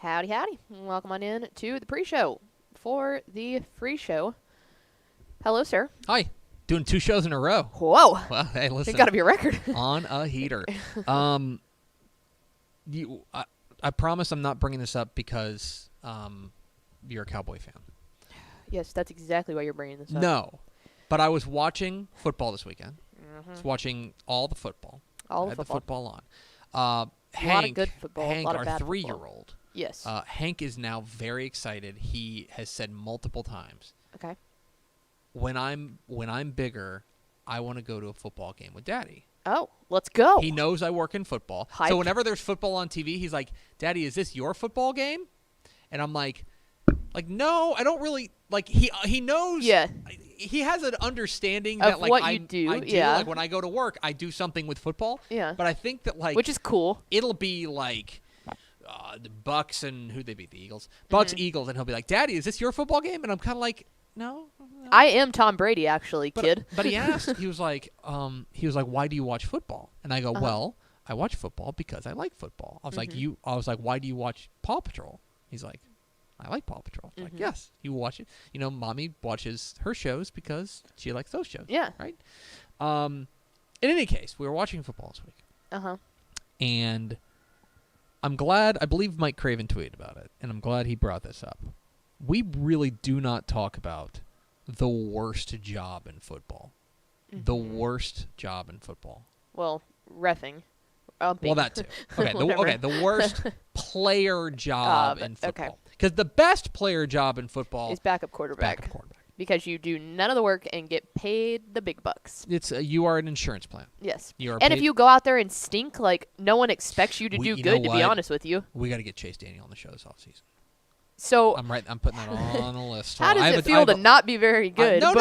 Howdy, howdy. Welcome on in to the pre-show for the free show. Hello, sir. Hi. Doing 2 shows in a row. Whoa. Well, hey, listen. It's got to be a record. On a heater. I promise I'm not bringing this up because you're a Cowboy fan. Yes, that's exactly why you're bringing this up. No. But I was watching football this weekend. Mm-hmm. I was watching all the football. All I the had football. the football on. A lot of good football. Hank, a lot of our bad 3-year-old. Football. Yes. Hank is now very excited. He has said multiple times, okay. when I'm bigger, I want to go to a football game with Daddy. Oh, let's go. He knows I work in football. Hype. So whenever there's football on TV, he's like, Daddy, is this your football game? And I'm like, no, I don't really, he knows. Yeah. He has an understanding Of that, what I you do, I do. yeah. Like, when I go to work, I do something with football. Yeah. But I think that, Which is cool. it'll be like the Bucks and who'd they beat? The Eagles? Bucks, Eagles. And he'll be like, Daddy, is this your football game? And I'm kind of like, no. I am Tom Brady, actually, kid. But he asked, he was like, why do you watch football? And I go, well, I watch football because I like football. I was like, why do you watch Paw Patrol? He's like, I like Paw Patrol. I'm like, yes, you watch it. You know, Mommy watches her shows because she likes those shows. Yeah. Right? In any case, we were watching football this week. Uh-huh. And I'm glad, I believe Mike Craven tweeted about it, and I'm glad he brought this up. We really do not talk about the worst job in football. Mm-hmm. The worst job in football. Well, reffing. Well, that too. Okay, the worst player job in football. Okay. Because the best player job in football is backup quarterback. Backup quarterback. Because you do none of the work and get paid the big bucks. It's you are an insurance plan. Yes. You are and if you go out there and stink, like, no one expects you to do good, to be honest with you. We got to get Chase Daniel on the show this offseason. So I'm putting that on the list. How does it feel to not be very good? No.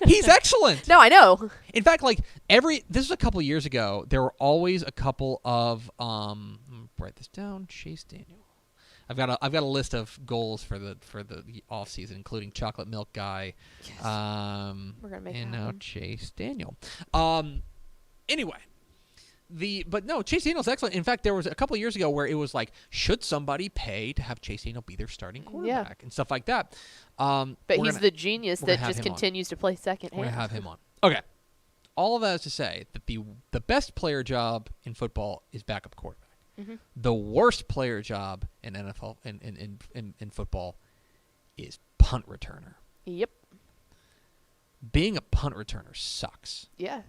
He's excellent. No, I know. In fact, this was a couple years ago. There were always a couple of write this down. Chase Daniel. I've got a list of goals for the off season, including chocolate milk guy. Yes. We're gonna make and it now happen. Chase Daniel. Anyway. But no, Chase Daniel's excellent. In fact, there was a couple of years ago where it was like, should somebody pay to have Chase Daniel be their starting quarterback and stuff like that. But he's the genius that just continues to play second hand. We're going to have him on. Okay. All of that is to say that the best player job in football is backup quarterback. Mm-hmm. The worst player job in NFL in football is punt returner. Yep. Being a punt returner sucks. Yeah.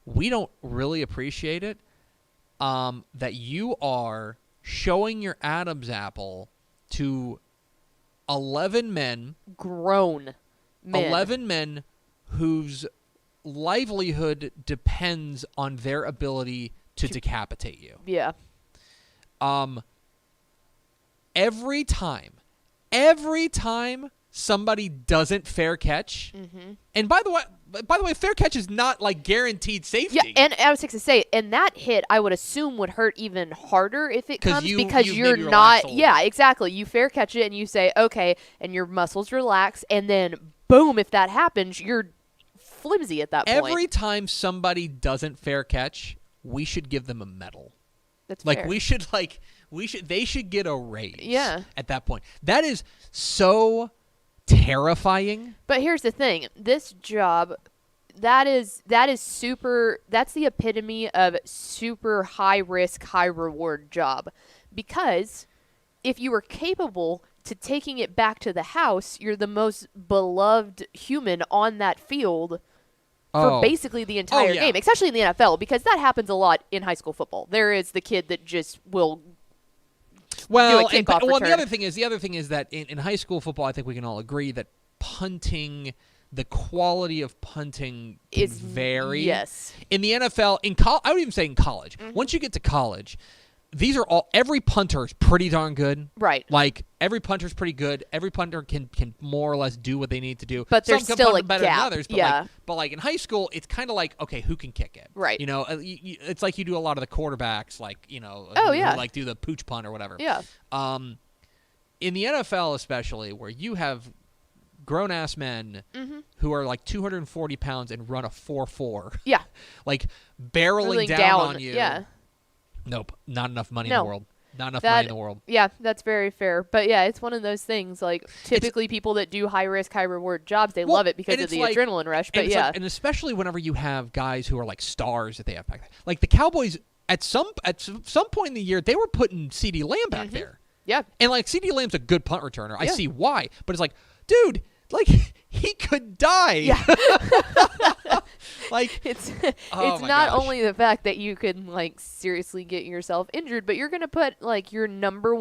We don't really appreciate it, that you are showing your Adam's apple to 11 men. Grown men. 11 men whose livelihood depends on their ability to decapitate you. Yeah. Every time somebody doesn't fair catch, and by the way, fair catch is not guaranteed safety. Yeah, and I was going to say, and that hit I would assume would hurt even harder if it comes because you're not. Yeah, exactly. You fair catch it and you say okay, and your muscles relax, and then boom, if that happens, you're flimsy at that point. Every time somebody doesn't fair catch, we should give them a medal. That's fair. They should get a raise. Yeah. At that point, that is so terrifying. But here's the thing: this job, that is super. That's the epitome of super high risk, high reward job. Because if you were capable to taking it back to the house, you're the most beloved human on that field. For basically the entire game, especially in the NFL, because that happens a lot in high school football. There is the kid that just will do a kickoff return. The other thing is that in high school football, I think we can all agree that punting, the quality of punting is vary. Yes. In the NFL, I would even say in college. Mm-hmm. Once you get to college, every punter is pretty darn good. Right. Every punter's pretty good. Every punter can more or less do what they need to do. But there's still a better gap. Than others. But yeah. But in high school, it's kind of okay, who can kick it? Right. You know, it's like you do a lot of the quarterbacks, who do the pooch punt or whatever. Yeah. In the NFL especially, where you have grown-ass men who are 240 pounds and run a 4.4. Yeah. Barreling down on you. Yeah. Nope, not enough money in the world. Not enough money in the world. Yeah, that's very fair. But yeah, it's one of those things. Like typically, people that do high risk, high reward jobs, they love it because of the adrenaline rush. But yeah, and especially whenever you have guys who are like stars that they have back there. Like the Cowboys, at some point in the year, they were putting CeeDee Lamb back there. Yeah, and like CeeDee Lamb's a good punt returner. I see why, but it's like, dude, like he could die. Yeah. Like it's not only the fact that you could like seriously get yourself injured, but you're gonna put like your number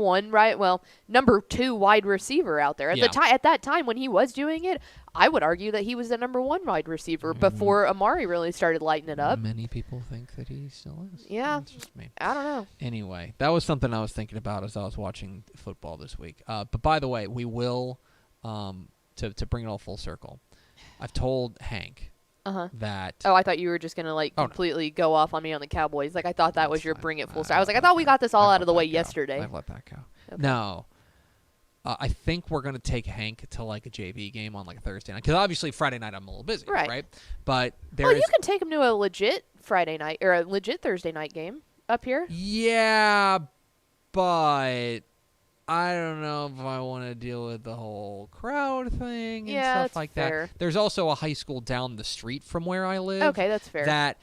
2 wide receiver out there at that time when he was doing it. I would argue that he was the number 1 wide receiver before Amari really started lighting it up. Many people think that he still is. Yeah, it's just me. I don't know. Anyway, that was something I was thinking about as I was watching football this week. But by the way, we will to bring it all full circle. I've told Hank. That I thought you were just gonna like completely go off on me on the Cowboys. Like I thought that was your bring it full circle. I was like, I thought we got this all out of the way yesterday. I've let that go. Okay. No, I think we're gonna take Hank to like a JV game on like a Thursday night because obviously Friday night I'm a little busy, right? But you can take him to a legit Friday night or a legit Thursday night game up here. Yeah, but I don't know if I want to deal with the whole crowd thing and stuff like that. There's also a high school down the street from where I live. Okay, that's fair. That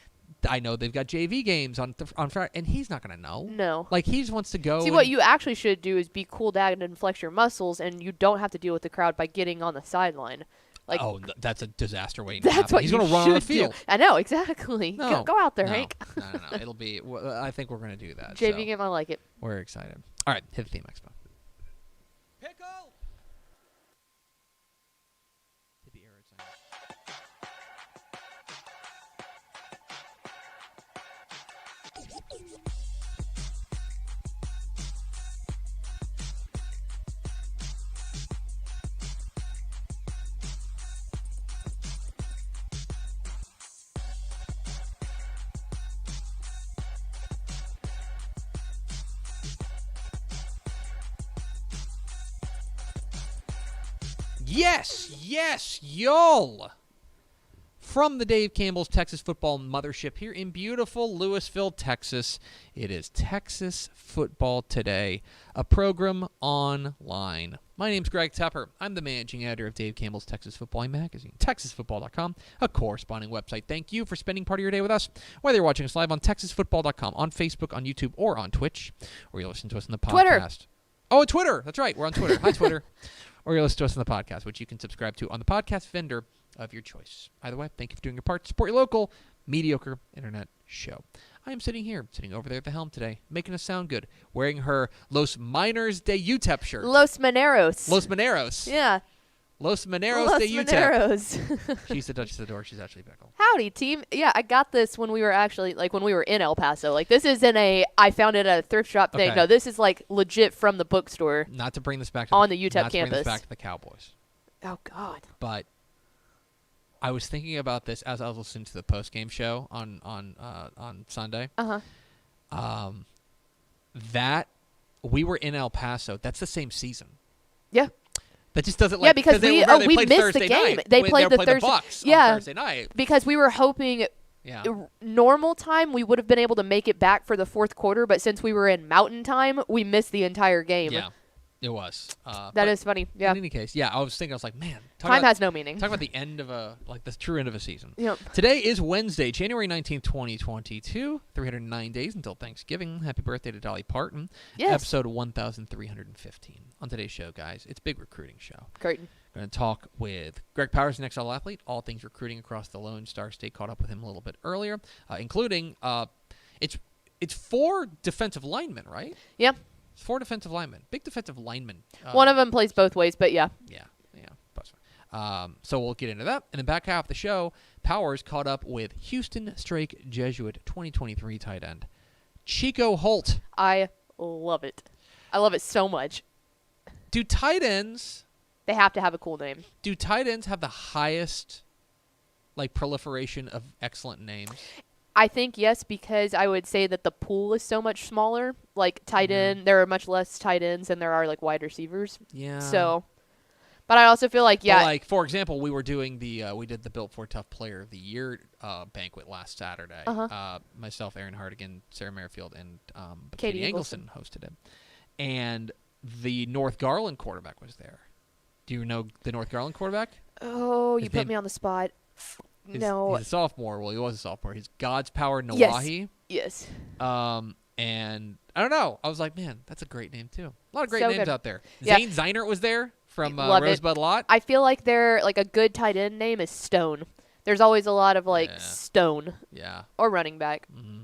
I know they've got JV games on Friday, and he's not going to know. No. Like, he just wants to go. See, what you actually should do is be cool down and flex your muscles, and you don't have to deal with the crowd by getting on the sideline. Like, that's a disaster waiting to happen. That's what he's going to run on the field. Do. I know, exactly. No, go out there, Hank. No. It'll be. I think we're going to do that. JV game, I like it. We're excited. All right, hit the theme expo. Pickle. Hit the arrow sign. Yes, y'all. From the Dave Campbell's Texas Football Mothership here in beautiful Lewisville, Texas, it is Texas Football Today, a program online. My name's Greg Tepper. I'm the managing editor of Dave Campbell's Texas Football Magazine, texasfootball.com, a corresponding website. Thank you for spending part of your day with us, whether you're watching us live on texasfootball.com, on Facebook, on YouTube, or on Twitch, or you listen to us in the podcast. Twitter. Oh, Twitter. That's right. We're on Twitter. Hi, Twitter. Or you listen to us on the podcast, which you can subscribe to on the podcast vendor of your choice. Either way, thank you for doing your part to support your local, mediocre internet show. I am sitting over there at the helm today, making us sound good, wearing her Los Miners de UTEP shirt. Los Mineros. Yeah. Los Mineros de UTEP. Mineros. She's the Duchess of the Door. She's actually Pickle. Howdy, team. Yeah, I got this when we were in El Paso. Like, this isn't I found it at a thrift shop thing. Okay. No, this is, like, legit from the bookstore. Not to bring this back to on the UTEP not campus. To bring this back to the Cowboys. Oh, God. But I was thinking about this as I was listening to the post-game show on Sunday. That we were in El Paso. That's the same season. Yeah. That just doesn't like because we missed Thursday the game. Night. They played the Bucs on Thursday night because we were hoping. Yeah. Normal time we would have been able to make it back for the fourth quarter, but since we were in Mountain Time, we missed the entire game. Yeah, it was. That is funny. Yeah. In any case, I was like, man, time has no meaning. Talk about the end of the true end of a season. Yep. Today is Wednesday, January 19th, 2022. 309 days until Thanksgiving. Happy birthday to Dolly Parton. Yes. Episode 1315. On today's show, guys, it's a big recruiting show. Great. We're going to talk with Greg Powers, an XL athlete, all things recruiting across the Lone Star State. Caught up with him a little bit earlier, including it's 4 defensive linemen, right? Yeah. It's 4 defensive linemen, big defensive linemen. One of them plays both ways, but yeah. Yeah. So we'll get into that. In the back half of the show, Powers caught up with Houston Strake Jesuit 2023 tight end Chico Holt. I love it. I love it so much. Do tight ends... They have to have a cool name. Do tight ends have the highest, proliferation of excellent names? I think yes, because I would say that the pool is so much smaller. Like tight end, there are much less tight ends than there are wide receivers. Yeah. So, But I also feel like, But like, for example, we were doing we did the Built for Tough Player of the Year banquet last Saturday. Myself, Aaron Hardigan, Sarah Merrifield, and Katie Engelson hosted it. And the North Garland quarterback was there. Do you know the North Garland quarterback? Oh, you put me on the spot. No. He's a sophomore. Well, he was a sophomore. He's God's Power Nawahi. Yes. And I don't know. I was like, man, that's a great name too. A lot of great names out there. Yeah. Zane Zeinert was there from Rosebud Lot. I feel like they're like a good tight end name is Stone. There's always a lot of Stone. Yeah. Or running back. Mm-hmm.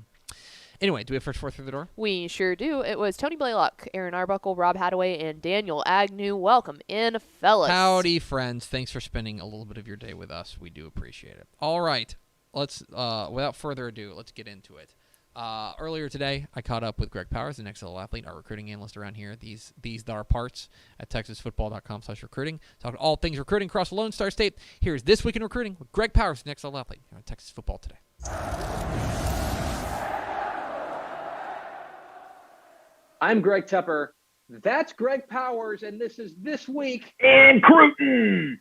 Anyway, do we have first four through the door? We sure do. It was Tony Blaylock, Aaron Arbuckle, Rob Hadaway, and Daniel Agnew. Welcome in, fellas. Howdy, friends. Thanks for spending a little bit of your day with us. We do appreciate it. All right. Let's, without further ado, let's get into it. Earlier today, I caught up with Greg Powers, the next level athlete, our recruiting analyst around here. These are parts at texasfootball.com/recruiting. Talking all things recruiting across the Lone Star State. Here's This Week in Recruiting with Greg Powers, the next level athlete on Texas Football Today. I'm Greg Tepper. That's Greg Powers, and this is This Week in Recruiting.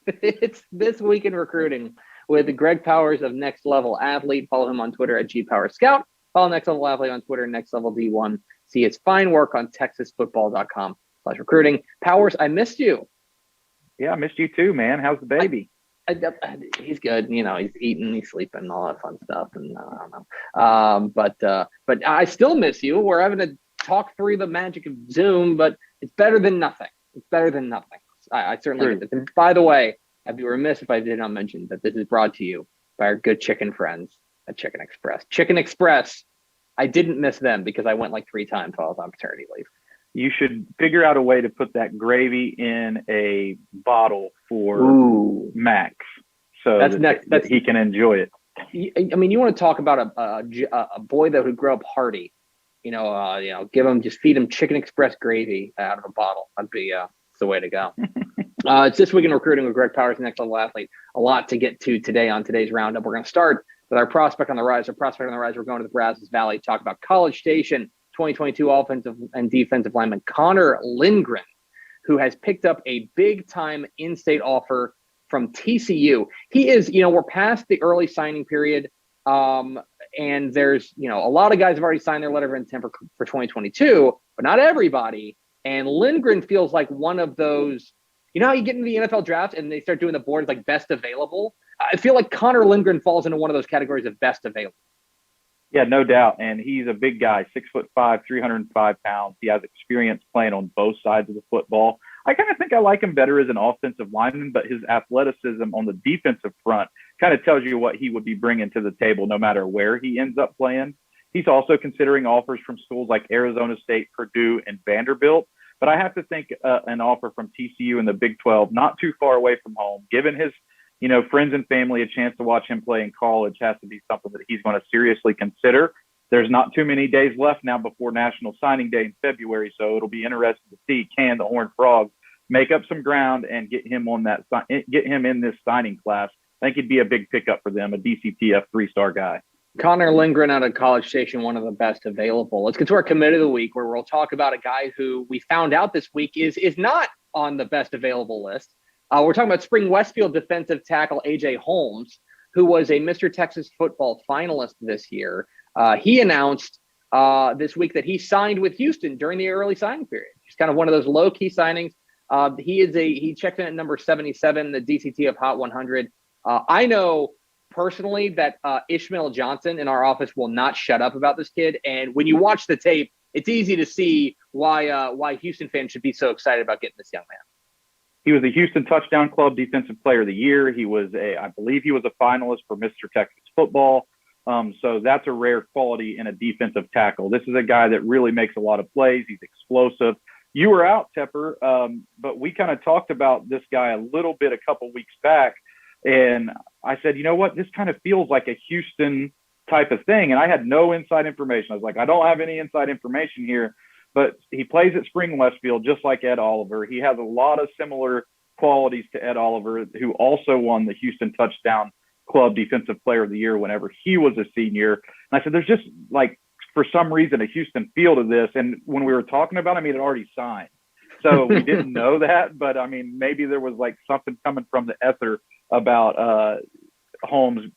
It's This Week in Recruiting with Greg Powers of Next Level Athlete. Follow him on Twitter at GPowersScout. Follow Next Level Athlete on Twitter, Next Level D1. See his fine work on TexasFootball.com/recruiting. Powers, I missed you. Yeah, I missed you too, man. How's the baby? He's good. You know, he's eating, he's sleeping, all that fun stuff. And I don't know. But I still miss you. We're having to talk through the magic of Zoom, but it's better than nothing. It's better than nothing. I certainly get this. And by the way, I'd be remiss if I did not mention that this is brought to you by our good chicken friends at Chicken Express. Chicken Express, I didn't miss them because I went like 3 times while I was on paternity leave. You should figure out a way to put that gravy in a bottle for Max so that he can enjoy it. I mean, you want to talk about a boy that would grow up hearty. Feed him Chicken Express gravy out of a bottle. That'd be the way to go. It's This Week in Recruiting with Greg Powers, Next Level Athlete. A lot to get to today on today's roundup. We're going to start with our prospect on the rise. Our prospect on the rise, we're going to the Brazos Valley to talk about College Station 2022 offensive and defensive lineman Connor Lindgren, who has picked up a big-time in-state offer from TCU. He is, we're past the early signing period. And there's, a lot of guys have already signed their letter of intent for 2022, but not everybody. And Lindgren feels like one of those, how you get into the NFL draft and they start doing the boards like best available. I feel like Connor Lindgren falls into one of those categories of best available. Yeah, no doubt. And he's a big guy, 6'5", 305 pounds. He has experience playing on both sides of the football. I kind of think I like him better as an offensive lineman, but his athleticism on the defensive front kind of tells you what he would be bringing to the table no matter where he ends up playing. He's also considering offers from schools like Arizona State, Purdue, and Vanderbilt. But I have to think an offer from TCU in the Big 12, not too far away from home, given his friends and family a chance to watch him play in college has to be something that he's going to seriously consider. There's not too many days left now before National Signing Day in February, so it'll be interesting to see can the Horned Frogs make up some ground and get him in this signing class. I think he'd be a big pickup for them, a DCTF 3-star guy. Connor Lindgren out of College Station, one of the best available. Let's get to our commit of the week, where we'll talk about a guy who we found out this week is not on the best available list. We're talking about Spring Westfield defensive tackle A.J. Holmes, who was a Mr. Texas football finalist this year. He announced this week that he signed with Houston during the early signing period. He's kind of one of those low-key signings. He checked in at number 77, the DCTF Hot 100. I know personally that Ishmael Johnson in our office will not shut up about this kid. And when you watch the tape, it's easy to see why Houston fans should be so excited about getting this young man. He was a Houston Touchdown Club Defensive Player of the Year. I believe he was a finalist for Mr. Texas Football. So that's a rare quality in a defensive tackle. This is a guy that really makes a lot of plays. He's explosive. You were out, Tepper, but we kind of talked about this guy a little bit a couple weeks back. And I said, you know what, this kind of feels like a Houston type of thing. And I had no inside information. I was like, I don't have any inside information here. But he plays at Spring Westfield just like Ed Oliver. He has a lot of similar qualities to Ed Oliver, who also won the Houston Touchdown Club Defensive Player of the Year whenever he was a senior. And I said, there's just for some reason, a Houston feel to this. And when we were talking about him, he had already signed. So we didn't know that, but I mean, maybe there was like something coming from the ether about Holmes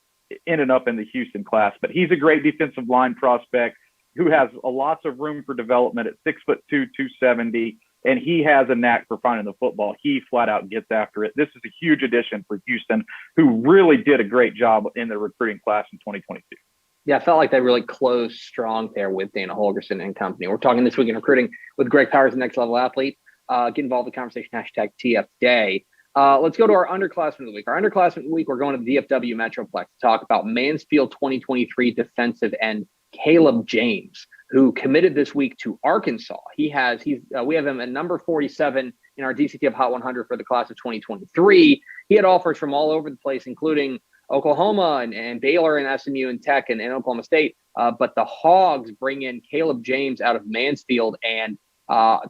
ended up in the Houston class. But he's a great defensive line prospect who has lots of room for development at 6'2", 270, and he has a knack for finding the football. He flat out gets after it. This is a huge addition for Houston, who really did a great job in the recruiting class in 2022. Yeah, I felt like they really closed strong there with Dana Holgerson and company. We're talking This Week in Recruiting with Greg Powers, the Next Level Athlete. Get involved in the conversation, #TFDay. Let's go to our underclassmen of the week. Our underclassmen of the week, we're going to the DFW Metroplex to talk about Mansfield 2023 defensive end Caleb James, who committed this week to Arkansas. We have him at number 47 in our DCTF Hot 100 for the class of 2023. He had offers from all over the place, including Oklahoma and Baylor and SMU and Tech and Oklahoma State. But the Hogs bring in Caleb James out of Mansfield and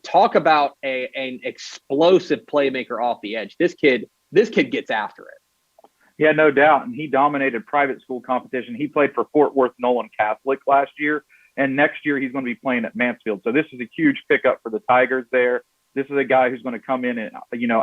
talk about an explosive playmaker off the edge. This kid gets after it. Yeah, no doubt. And he dominated private school competition. He played for Fort Worth Nolan Catholic last year. And next year he's going to be playing at Mansfield. So this is a huge pickup for the Tigers there. This is a guy who's going to come in and,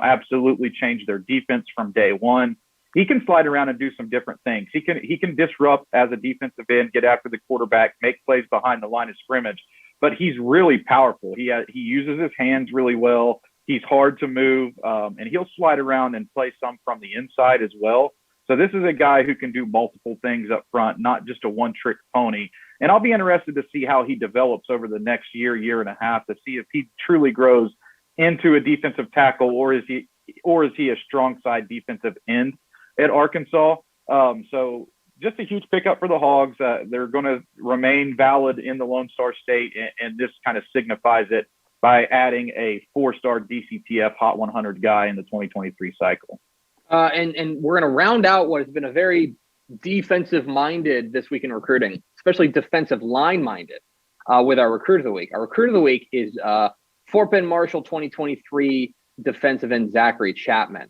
absolutely change their defense from day one. He can slide around and do some different things. He can disrupt as a defensive end, get after the quarterback, make plays behind the line of scrimmage. But he's really powerful. He uses his hands really well. He's hard to move, and he'll slide around and play some from the inside as well. So this is a guy who can do multiple things up front, not just a one-trick pony. And I'll be interested to see how he develops over the next year and a half, to see if he truly grows into a defensive tackle, or is he a strong side defensive end at Arkansas. So just a huge pickup for the Hogs. They're going to remain valid in the Lone Star State, and this kind of signifies it by adding a 4-star DCTF Hot 100 guy in the 2023 cycle. And we're going to round out what has been a very defensive-minded This Week in Recruiting, especially defensive line-minded, with our Recruit of the Week. Our Recruit of the Week is Fort Bend Marshall 2023 defensive end Zachary Chapman.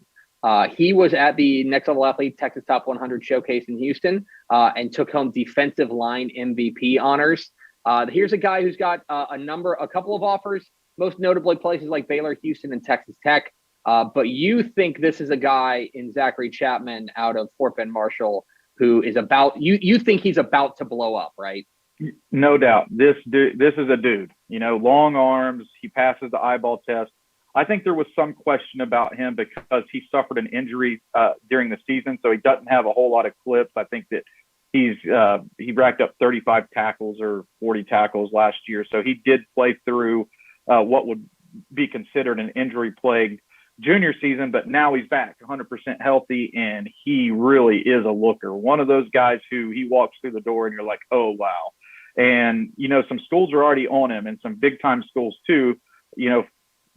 He was at the Next Level Athlete Texas Top 100 Showcase in Houston and took home defensive line MVP honors. Here's a guy who's got a couple of offers, most notably places like Baylor, Houston, and Texas Tech. But you think this is a guy in Zachary Chapman out of Fort Bend Marshall who is you think he's about to blow up, right? No doubt. This is a dude, long arms. He passes the eyeball test. I think there was some question about him because he suffered an injury during the season, so he doesn't have a whole lot of clips. I think that he racked up 35 tackles or 40 tackles last year, so he did play through what would be considered an injury-plagued junior season, but now he's back 100% healthy, and he really is a looker. One of those guys who he walks through the door and you're like, oh, wow. And, some schools are already on him, and some big-time schools too,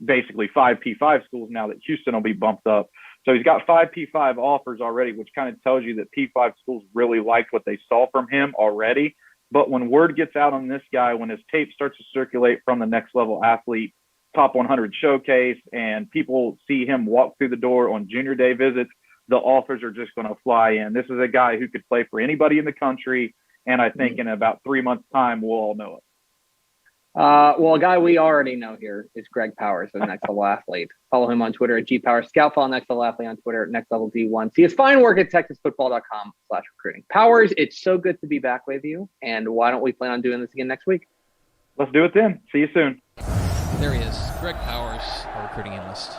basically 5 P5 schools now that Houston will be bumped up. So he's got 5 P5 offers already, which kind of tells you that P5 schools really liked what they saw from him already. But when word gets out on this guy, when his tape starts to circulate from the Next Level Athlete Top 100 Showcase and people see him walk through the door on junior day visits, the offers are just going to fly in. This is a guy who could play for anybody in the country. And I think in about 3 months' time, we'll all know it. Well, a guy we already know here is Greg Powers, the Next Level Athlete. Follow him on Twitter at GPowersScout. Follow Next Level Athlete on Twitter at Next Level D1. See his fine work at TexasFootball.com/recruiting. Powers, it's so good to be back with you. And why don't we plan on doing this again next week? Let's do it then. See you soon. There he is, Greg Powers, our recruiting analyst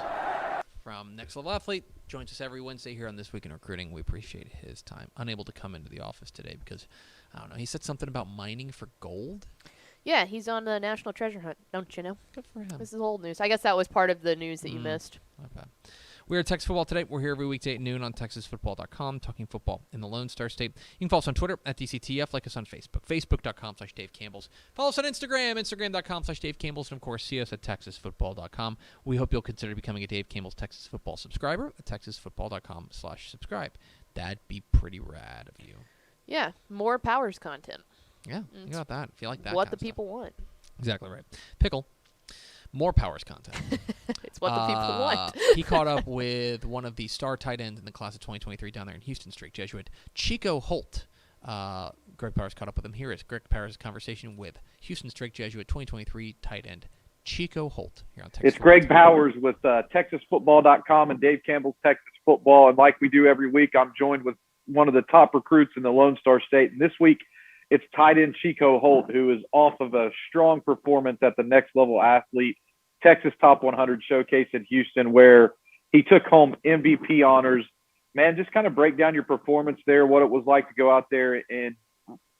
from Next Level Athlete. Joins us every Wednesday here on This Week in Recruiting. We appreciate his time. Unable to come into the office today because, I don't know, he said something about mining for gold. Yeah, he's on the National Treasure Hunt, don't you know? Good for him. This is old news. I guess that was part of the news that you missed. Not bad. We're at Texas Football Today. We're here every weekday at noon on TexasFootball.com, talking football in the Lone Star State. You can follow us on Twitter at DCTF, like us on Facebook, Facebook.com/Dave Campbell's. Follow us on Instagram, Instagram.com/Dave Campbell's, and of course, see us at TexasFootball.com. We hope you'll consider becoming a Dave Campbell's Texas Football subscriber at TexasFootball.com/subscribe. That'd be pretty rad of you. Yeah, more Powers content. Yeah, you got that. If you like that. What kind the of stuff. people want. Exactly right. Pickle. More Powers content. It's what the people want. He caught up with one of the star tight ends in the class of 2023 down there in Houston, Strake Jesuit, Chico Holt. Greg Powers caught up with him. Here is Greg Powers' conversation with Houston Strake Jesuit 2023 tight end Chico Holt here on Texas. It's Greg Powers with TexasFootball.com and Dave Campbell's Texas Football. And like we do every week, I'm joined with one of the top recruits in the Lone Star State. And this week, it's tight end Chico Holt, who is off of a strong performance at the Next Level Athlete Texas Top 100 Showcase in Houston, where he took home MVP honors. Man, just kind of break down your performance there, what it was like to go out there and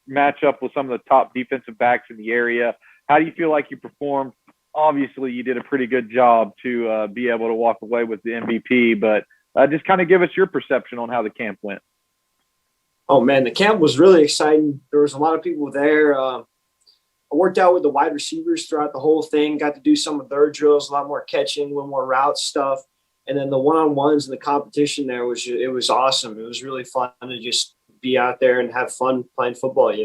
match up with some of the top defensive backs in the area. How do you feel like you performed? Obviously, you did a pretty good job to be able to walk away with the MVP, but just kind of give us your perception on how the camp went. Oh, man, the camp was really exciting. There was a lot of people there. I worked out with the wide receivers throughout the whole thing, got to do some of their drills, a lot more catching, a little more route stuff. And then the one-on-ones and the competition there it was awesome. It was really fun to just be out there and have fun playing football, you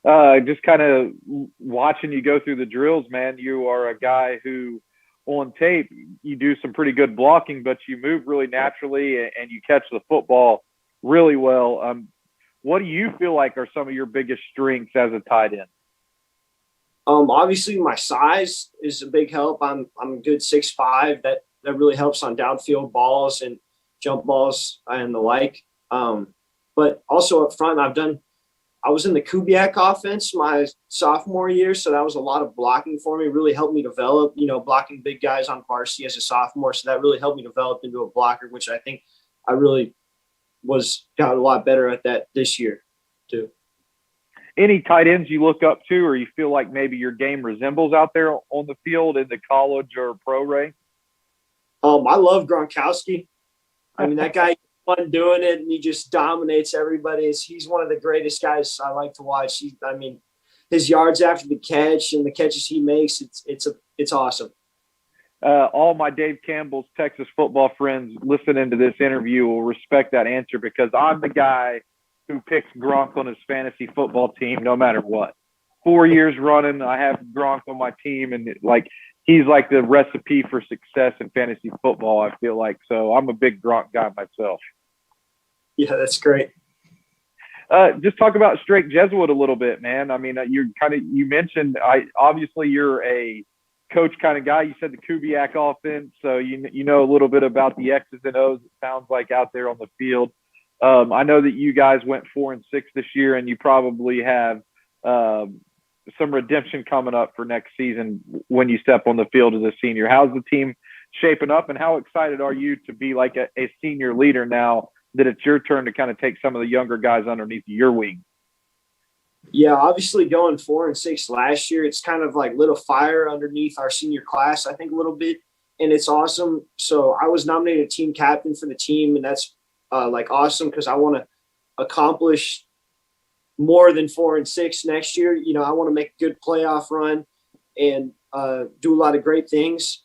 know? Just kind of watching you go through the drills, man, you are a guy who on tape, you do some pretty good blocking, but you move really naturally and you catch the football really well. What do you feel like are some of your biggest strengths as a tight end? Obviously my size is a big help. I'm a good 6'5". That really helps on downfield balls and jump balls and the like. But also up front, I was in the Kubiak offense my sophomore year, so that was a lot of blocking for me. It really helped me develop, blocking big guys on varsity as a sophomore. So that really helped me develop into a blocker, which I think I really got a lot better at that this year too. Any tight ends you look up to, or you feel like maybe your game resembles out there on the field in the college or pro ranks? I love Gronkowski. I mean, that guy is fun doing it, and he just dominates everybody. He's one of the greatest guys I like to watch. His yards after the catch and the catches he makes, it's awesome. All my Dave Campbell's Texas football friends listening to this interview will respect that answer, because I'm the guy who picks Gronk on his fantasy football team no matter what. 4 years running, I have Gronk on my team, and he's like the recipe for success in fantasy football, I feel like. So I'm a big Gronk guy myself. Yeah, that's great. Just talk about Strake Jesuit a little bit, man. I mean, you mentioned, obviously you're a coach kind of guy. You said the Kubiak offense, so you know a little bit about the X's and O's, it sounds like, out there on the field. I know that you guys went 4-6 this year, and you probably have some redemption coming up for next season when you step on the field as a senior. How's the team shaping up, and how excited are you to be like a senior leader now that it's your turn to kind of take some of the younger guys underneath your wing? Yeah, obviously going 4-6 last year, it's kind of like lit a fire underneath our senior class, I think, a little bit, and it's awesome. So I was nominated team captain for the team, and that's awesome, because I want to accomplish more than 4-6 next year. I want to make a good playoff run and do a lot of great things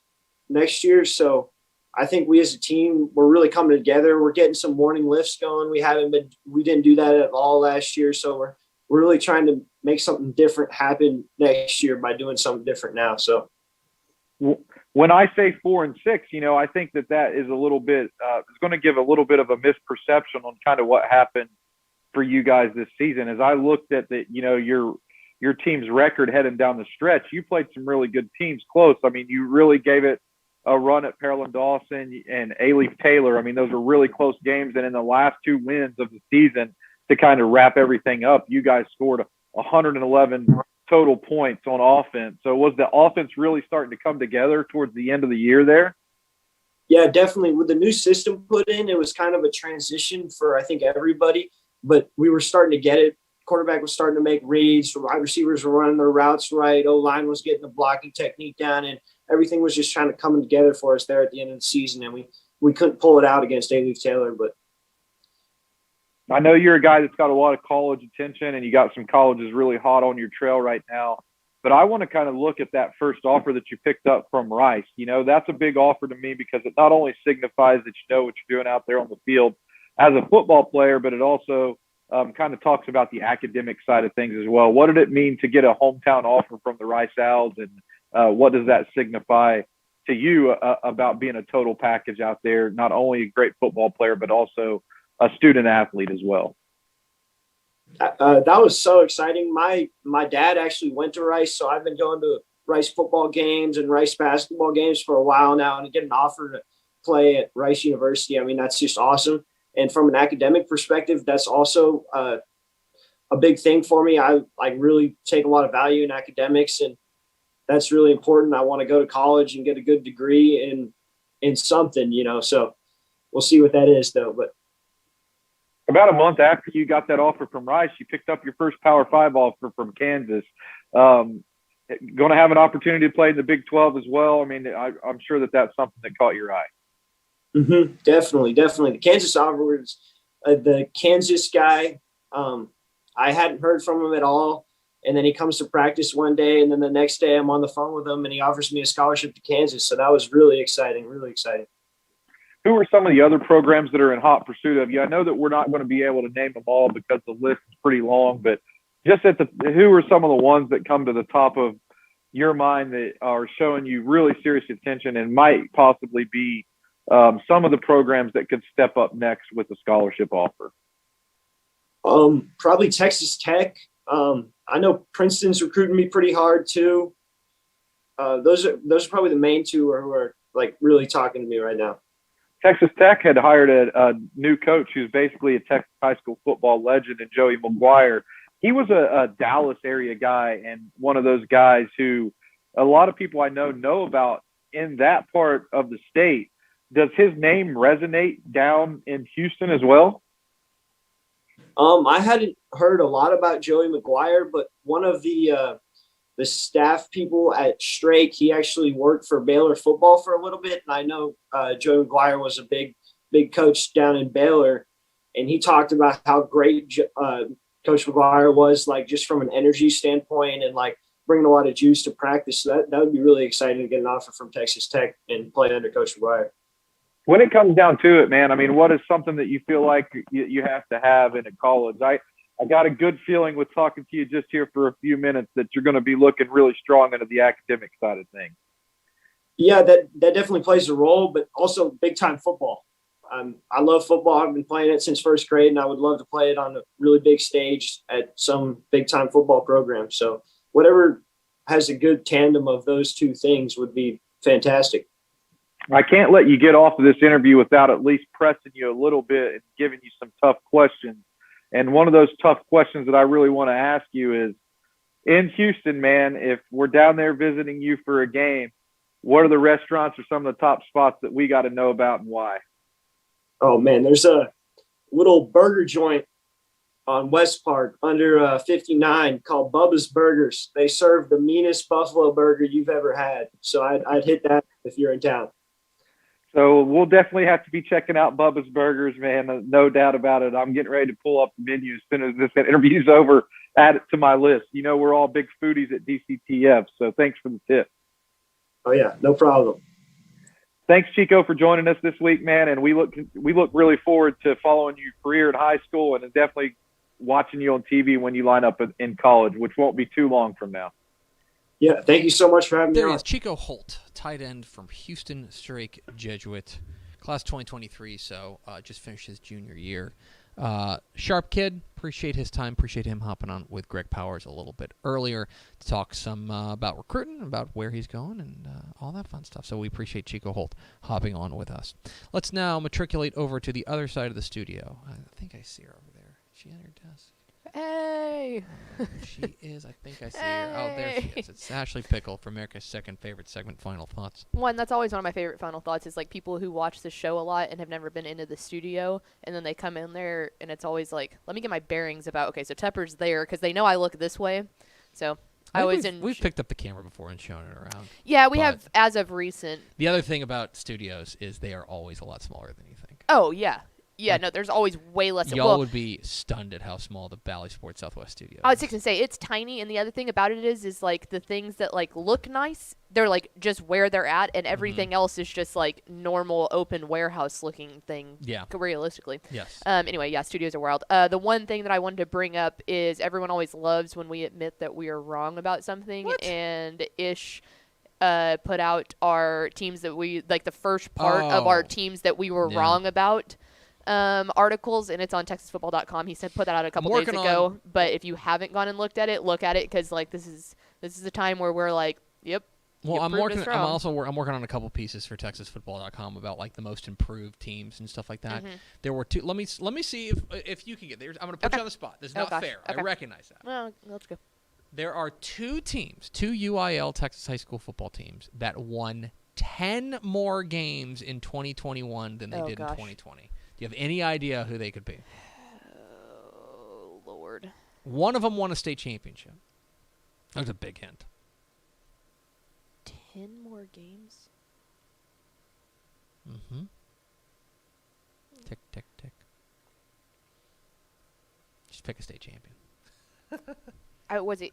next year. So I think we as a team, we're really coming together. We're getting some morning lifts going. We didn't do that at all last year. So we're really trying to make something different happen next year by doing something different now. So when I say 4-6, I think that is a little bit, it's going to give a little bit of a misperception on kind of what happened for you guys this season. As I looked at your team's record heading down the stretch, you played some really good teams close. I mean, you really gave it a run at Pearland Dawson and A-Leaf Taylor. I mean, those were really close games. And in the last 2 wins of the season, to kind of wrap everything up, you guys scored 111 total points on offense. So was the offense really starting to come together towards the end of the year there? Yeah, definitely. With the new system put in, it was kind of a transition for, I think, everybody, but we were starting to get it. Quarterback was starting to make reads. Wide receivers were running their routes right. O-line was getting the blocking technique down, and everything was just kind of coming together for us there at the end of the season. And we couldn't pull it out against A-Leaf Taylor, but I know you're a guy that's got a lot of college attention, and you got some colleges really hot on your trail right now. But I want to kind of look at that first offer that you picked up from Rice. That's a big offer to me, because it not only signifies that you know what you're doing out there on the field as a football player, but it also kind of talks about the academic side of things as well. What did it mean to get a hometown offer from the Rice Owls, and what does that signify to you about being a total package out there, not only a great football player, but also a student athlete as well? That was so exciting. My dad actually went to Rice, so I've been going to Rice football games and Rice basketball games for a while now, and to get an offer to play at Rice University, I mean, that's just awesome. And from an academic perspective, that's also a big thing for me. I really take a lot of value in academics, and that's really important. I want to go to college and get a good degree in something, so we'll see what that is though. But about a month after you got that offer from Rice, you picked up your first Power 5 offer from Kansas. Going to have an opportunity to play in the Big 12 as well. I mean, I'm sure that's something that caught your eye. Mm-hmm. Definitely. The Kansas offer was the Kansas guy. I hadn't heard from him at all. And then he comes to practice one day, and then the next day I'm on the phone with him, and he offers me a scholarship to Kansas. So that was really exciting, really exciting. Who are some of the other programs that are in hot pursuit of you? I know that we're not going to be able to name them all because the list is pretty long, but just who are some of the ones that come to the top of your mind that are showing you really serious attention and might possibly be some of the programs that could step up next with a scholarship offer? Probably Texas Tech. I know Princeton's recruiting me pretty hard too. Those are probably the main two who are like really talking to me right now. Texas Tech had hired a new coach who's basically a Texas high school football legend, and Joey McGuire. He was a Dallas area guy and one of those guys who a lot of people I know about in that part of the state. Does his name resonate down in Houston as well? I hadn't heard a lot about Joey McGuire, but one of the staff people at Strake, he actually worked for Baylor football for a little bit. And I know Joey McGuire was a big coach down in Baylor. And he talked about how great Coach McGuire was, like just from an energy standpoint and like bringing a lot of juice to practice. So that would be really exciting to get an offer from Texas Tech and play under Coach McGuire. When it comes down to it, man, I mean, what is something that you feel like you have to have in a college? I got a good feeling with talking to you just here for a few minutes that you're going to be looking really strong into the academic side of things. Yeah, that definitely plays a role, but also big-time football. I love football. I've been playing it since first grade, and I would love to play it on a really big stage at some big-time football program. So whatever has a good tandem of those two things would be fantastic. I can't let you get off of this interview without at least pressing you a little bit and giving you some tough questions. And one of those tough questions that I really want to ask you is, in Houston, man, if we're down there visiting you for a game, what are the restaurants or some of the top spots that we got to know about and why? Oh, man, there's a little burger joint on West Park under 59 called Bubba's Burgers. They serve the meanest buffalo burger you've ever had. So I'd hit that if you're in town. So we'll definitely have to be checking out Bubba's Burgers, man. No doubt about it. I'm getting ready to pull up the menu as soon as this interview's over, add it to my list. You know, we're all big foodies at DCTF, so thanks for the tip. Oh, yeah, no problem. Thanks, Chico, for joining us this week, man. And we look really forward to following your career in high school and definitely watching you on TV when you line up in college, which won't be too long from now. Yeah, thank you so much for having me on. There is Chico Holt, tight end from Houston Strake Jesuit, class 2023, so just finished his junior year. Sharp kid, appreciate his time, appreciate him hopping on with Greg Powers a little bit earlier to talk some about recruiting, about where he's going, and all that fun stuff. So we appreciate Chico Holt hopping on with us. Let's now matriculate over to the other side of the studio. I think I see her over there. Is she at her desk? Hey! She is. I think I see her. Oh, there she is. It's Ashley Pickle from America's second favorite segment, Final Thoughts. That's always one of my favorite final thoughts is like people who watch the show a lot and have never been into the studio, and then they come in there and it's always like, let me get my bearings about, okay, so Tepper's there because they know I look this way. So I always we've picked up the camera before and shown it around. Yeah, we have as of recent. The other thing about studios is they are always a lot smaller than you think. Oh, yeah. Yeah, no, there's always way less. Y'all would be stunned at how small the Bally Sports Southwest studio is. I was just going to say, it's tiny, and the other thing about it is like the things that like look nice, they're like just where they're at, and everything else is just like normal open warehouse looking thing. Yeah. Realistically. Yes. Anyway, yeah, studios are wild. The one thing that I wanted to bring up is everyone always loves when we admit that we are wrong about something, and Ish put out our teams that we like the first part of our teams that we were wrong about. Articles, and it's on TexasFootball.com. He said put that out a couple days ago. But if you haven't gone and looked at it, look at it because like this is a time where we're like Yep. Well, You I'm proved working. us I'm wrong. also I'm working on a couple pieces for TexasFootball.com about like the most improved teams and stuff like that. Mm-hmm. There were two. Let me see if you can get there. I'm going to put Okay. you on the spot. This is Oh, not gosh. fair. Okay. I recognize that. Well, let's go. There are two teams, two UIL Texas high school football teams that won 10 more games in 2021 than they did in 2020. Do you have any idea who they could be? Oh, Lord. One of them won a state championship. That was a big hint. 10 more games? Mm-hmm. Tick, tick, tick. Just pick a state champion. Was it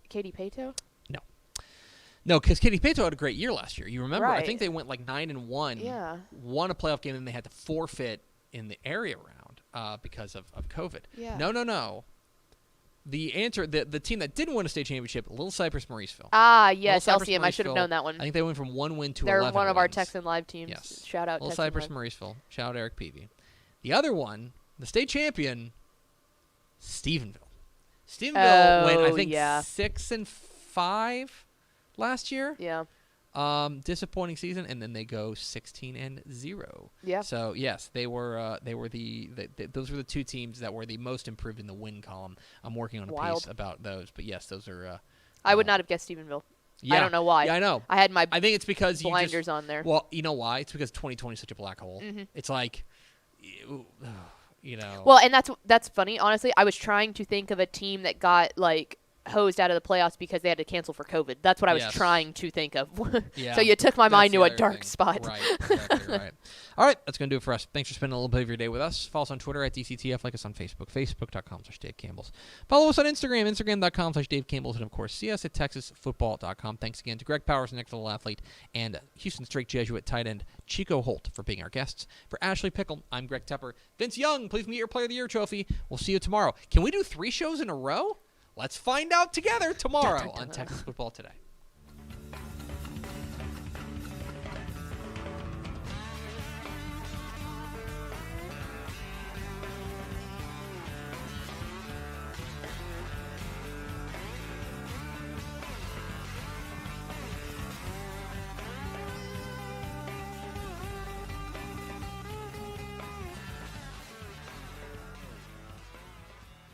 Katy Pato? No, because Katy Pato had a great year last year. You remember? I Right. think they went like 9-1. Yeah. Won a playoff game, and they had to forfeit in the area round because of COVID. Yeah. No. The answer, the team that didn't win a state championship, Little Cypress Mauriceville. Ah, yes, Little Cypress LCM. I should have Mauriceville, known that one. I think they went from 1 win to They're 11 one of our wins. Texan Live teams. Yes. Shout out Little Texan Cypress Live. Mauriceville. Shout out Eric Peavy. The other one, the state champion, Stephenville. Stephenville went, I think, 6-5 last year. Yeah. Disappointing season, and then they go 16-0. Yeah. So yes, they were those were the two teams that were the most improved in the win column. I'm working on a piece about those, but yes, those are. I would not have guessed Stephenville. Yeah, I don't know why. Yeah, I know. I had my I think it's because blinders on there. Well, you know why? It's because 2020 is such a black hole. Mm-hmm. It's like, you know. Well, and that's funny. Honestly, I was trying to think of a team that got like hosed out of the playoffs because they had to cancel for COVID. That's what I was trying to think of. Yeah, so you took my mind to a dark thing. spot. Right, exactly right. All right, that's going to do it for us. Thanks for spending a little bit of your day with us. Follow us on Twitter at DCTF. Like us on Facebook, facebook.com/Dave Campbell's. Follow us on Instagram, instagram.com/Dave Campbell's. And, of course, see us at texasfootball.com. Thanks again to Greg Powers, next level athlete, and Houston Strake Jesuit tight end Chico Holt for being our guests. For Ashley Pickle, I'm Greg Tepper. Vince Young, please meet your Player of the Year trophy. We'll see you tomorrow. Can we do 3 shows in a row? Let's find out together tomorrow on Texas Football Today.